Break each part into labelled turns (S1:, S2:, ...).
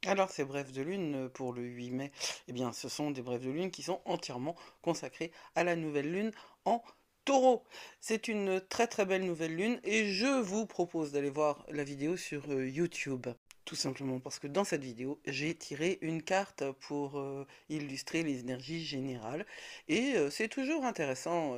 S1: Alors, ces brèves de lune pour le 8 mai, eh bien, ce sont des brèves de lune qui sont entièrement consacrées à la nouvelle lune en taureau. C'est une très très belle nouvelle lune et je vous propose d'aller voir la vidéo sur YouTube. Tout simplement parce que dans cette vidéo, j'ai tiré une carte pour illustrer les énergies générales. Et c'est toujours intéressant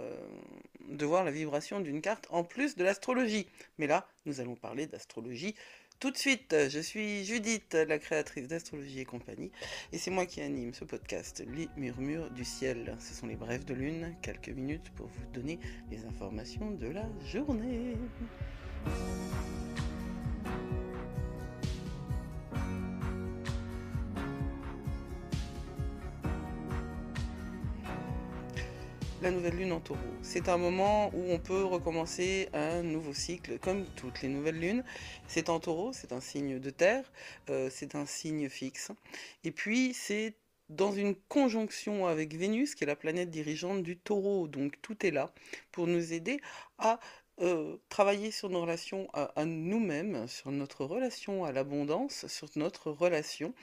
S1: de voir la vibration d'une carte en plus de l'astrologie. Mais là, nous allons parler d'astrologie tout de suite. Je suis Judith, la créatrice d'Astrologie et compagnie. Et c'est moi qui anime ce podcast, Les Murmures du Ciel. Ce sont les brèves de lune, quelques minutes pour vous donner les informations de la journée. La nouvelle lune en taureau. C'est un moment où on peut recommencer un nouveau cycle, comme toutes les nouvelles lunes. C'est en taureau, c'est un signe de terre, c'est un signe fixe. Et puis c'est dans une conjonction avec Vénus, qui est la planète dirigeante du taureau. Donc tout est là pour nous aider à travailler sur nos relations à nous-mêmes, sur notre relation à l'abondance, sur notre relation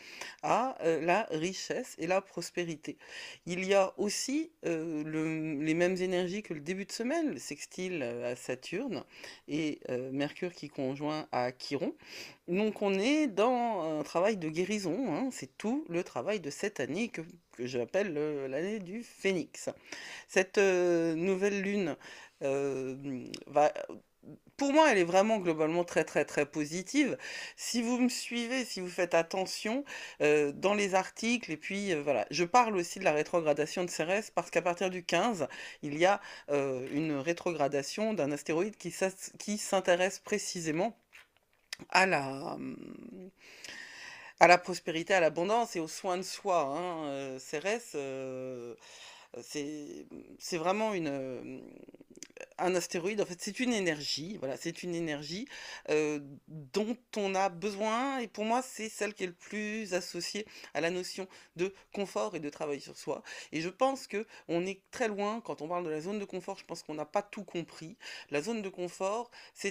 S1: à la richesse et la prospérité. Il y a aussi les mêmes énergies que le début de semaine, le sextile à Saturne et Mercure qui conjoint à Chiron. Donc on est dans un travail de guérison, hein. C'est tout le travail de cette année que j'appelle l'année du phénix. Cette nouvelle lune va pour moi, elle est vraiment globalement très très très positive. Si vous me suivez, si vous faites attention dans les articles, et puis voilà, je parle aussi de la rétrogradation de Cérès parce qu'à partir du 15, il y a une rétrogradation d'un astéroïde qui s'intéresse précisément à à la prospérité, à l'abondance et aux soins de soi, hein. Cérès, c'est c'est vraiment un astéroïde, en fait, c'est une énergie, voilà, c'est une énergie dont on a besoin, et pour moi, c'est celle qui est le plus associée à la notion de confort et de travail sur soi. Et je pense que on est très loin, quand on parle de la zone de confort, je pense qu'on n'a pas tout compris. La zone de confort, on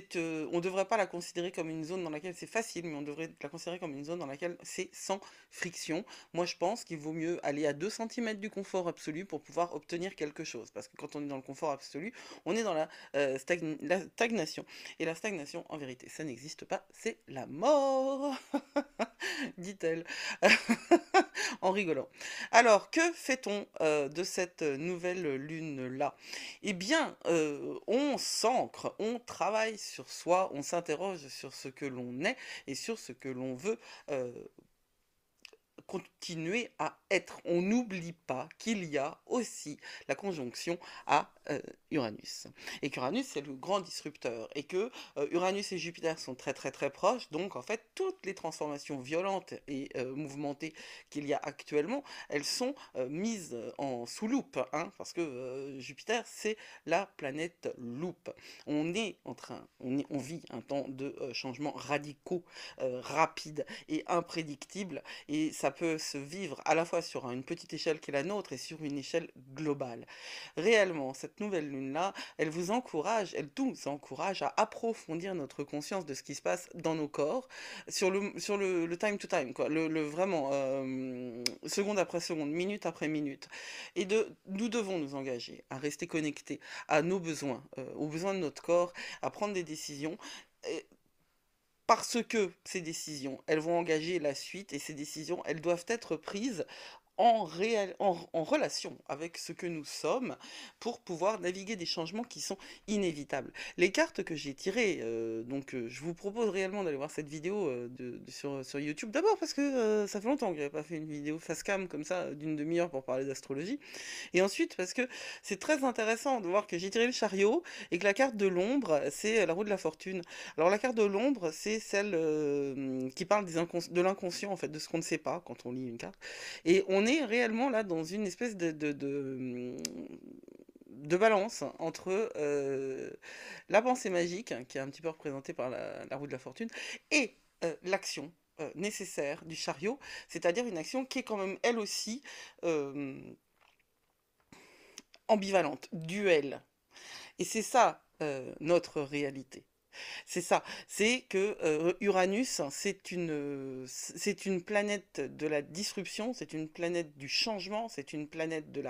S1: ne devrait pas la considérer comme une zone dans laquelle c'est facile, mais on devrait la considérer comme une zone dans laquelle c'est sans friction. Moi, je pense qu'il vaut mieux aller à 2 centimètres du confort absolu pour pouvoir obtenir quelque chose. Parce que quand on est dans le confort absolu, on est dans la stagnation. Et la stagnation, en vérité, ça n'existe pas, c'est la mort, dit-elle, en rigolant. Alors, que fait-on de cette nouvelle lune-là? Eh bien, on s'ancre, on travaille sur soi, on s'interroge sur ce que l'on est et sur ce que l'on veut euh, continuer à être. On n'oublie pas qu'il y a aussi la conjonction à Uranus. Et qu'Uranus, c'est le grand disrupteur. Et que Uranus et Jupiter sont très très très proches. Donc en fait, toutes les transformations violentes et mouvementées qu'il y a actuellement, elles sont mises sous loupe. Hein, parce que Jupiter, c'est la planète loupe. On vit un temps de changements radicaux, rapides et imprédictibles, et ça peut se vivre à la fois sur une petite échelle qui est la nôtre et sur une échelle globale. Réellement, cette nouvelle lune-là, elle vous encourage, elle nous encourage à approfondir notre conscience de ce qui se passe dans nos corps, sur le time to time, quoi, vraiment, seconde après seconde, minute après minute. Et nous devons nous engager à rester connectés à nos besoins, aux besoins de notre corps, à prendre des décisions. Et parce que ces décisions, elles vont engager la suite, et ces décisions, elles doivent être prises en relation avec ce que nous sommes pour pouvoir naviguer des changements qui sont inévitables. Les cartes que j'ai tirées, je vous propose réellement d'aller voir cette vidéo sur YouTube. D'abord parce que ça fait longtemps que j'avais pas fait une vidéo face cam comme ça d'une demi-heure pour parler d'astrologie. Et ensuite, parce que c'est très intéressant de voir que j'ai tiré le chariot et que la carte de l'ombre, c'est la roue de la fortune. Alors la carte de l'ombre, c'est celle qui parle de l'inconscient, en fait, de ce qu'on ne sait pas quand on lit une carte. Et on est réellement là dans une espèce de balance entre la pensée magique, qui est un petit peu représentée par la roue de la fortune, et l'action nécessaire du chariot, c'est-à-dire une action qui est quand même elle aussi euh, ambivalente, duel. Et c'est ça notre réalité. C'est ça, c'est que Uranus, hein, c'est une planète de la disruption, c'est une planète du changement, c'est une planète de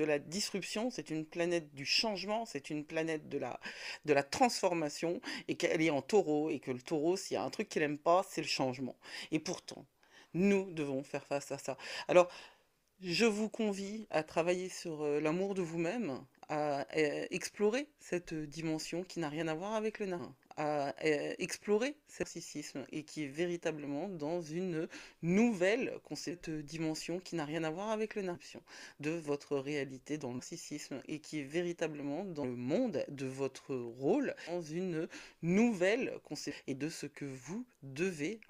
S1: la disruption, c'est une planète du changement, c'est une planète de la transformation, et qu'elle est en taureau, et que le taureau, s'il y a un truc qu'il n'aime pas, c'est le changement. Et pourtant, nous devons faire face à ça. Alors, je vous convie à travailler sur l'amour de vous-même, à explorer cette dimension qui n'a rien à voir avec le nain, à explorer ce narcissisme et qui est véritablement dans une nouvelle cette dimension qui n'a rien à voir avec le narcissisme, de votre réalité dans le narcissisme et qui est véritablement dans le monde de votre rôle, dans une nouvelle conception et de ce que vous devez,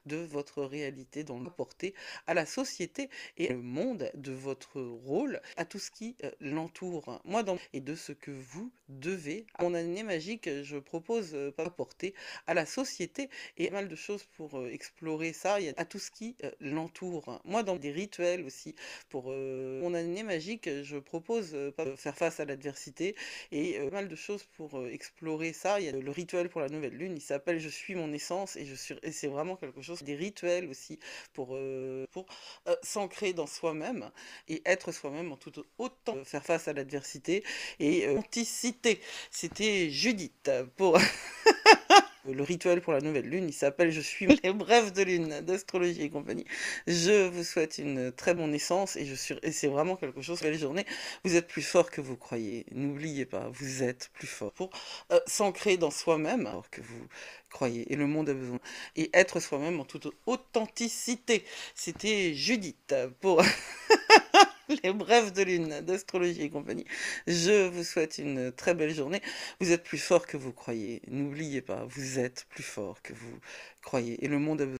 S1: de votre réalité dans le porter à la société et le monde de votre rôle à tout ce qui l'entoure. Moi, et de ce que vous devez, à mon année magique, je propose pas apporter à la société et pas mal de choses pour explorer ça. Il y a à tout ce qui l'entoure. Moi, dans des rituels aussi, pour mon année magique, je propose pas faire face à l'adversité et pas mal de choses pour explorer ça. Il y a le rituel pour la nouvelle lune, il s'appelle Je suis mon essence et c'est vraiment quelque chose. Des rituels aussi pour s'ancrer dans soi-même et être soi-même en tout autant faire face à l'adversité et authenticité. C'était Judith pour le rituel pour la nouvelle lune. Il s'appelle Je suis les brèves de lune d'astrologie et compagnie. Je vous souhaite une très bonne naissance et c'est vraiment quelque chose. Belle journée. Vous êtes plus fort que vous croyez. N'oubliez pas, vous êtes plus fort pour s'ancrer dans soi-même alors que vous croyez et le monde a besoin et être soi-même en toute authenticité. C'était Judith pour les brèves de lune d'astrologie et compagnie. Je vous souhaite une très belle journée. Vous êtes plus fort que vous croyez. N'oubliez pas, vous êtes plus fort que vous croyez et le monde a besoin.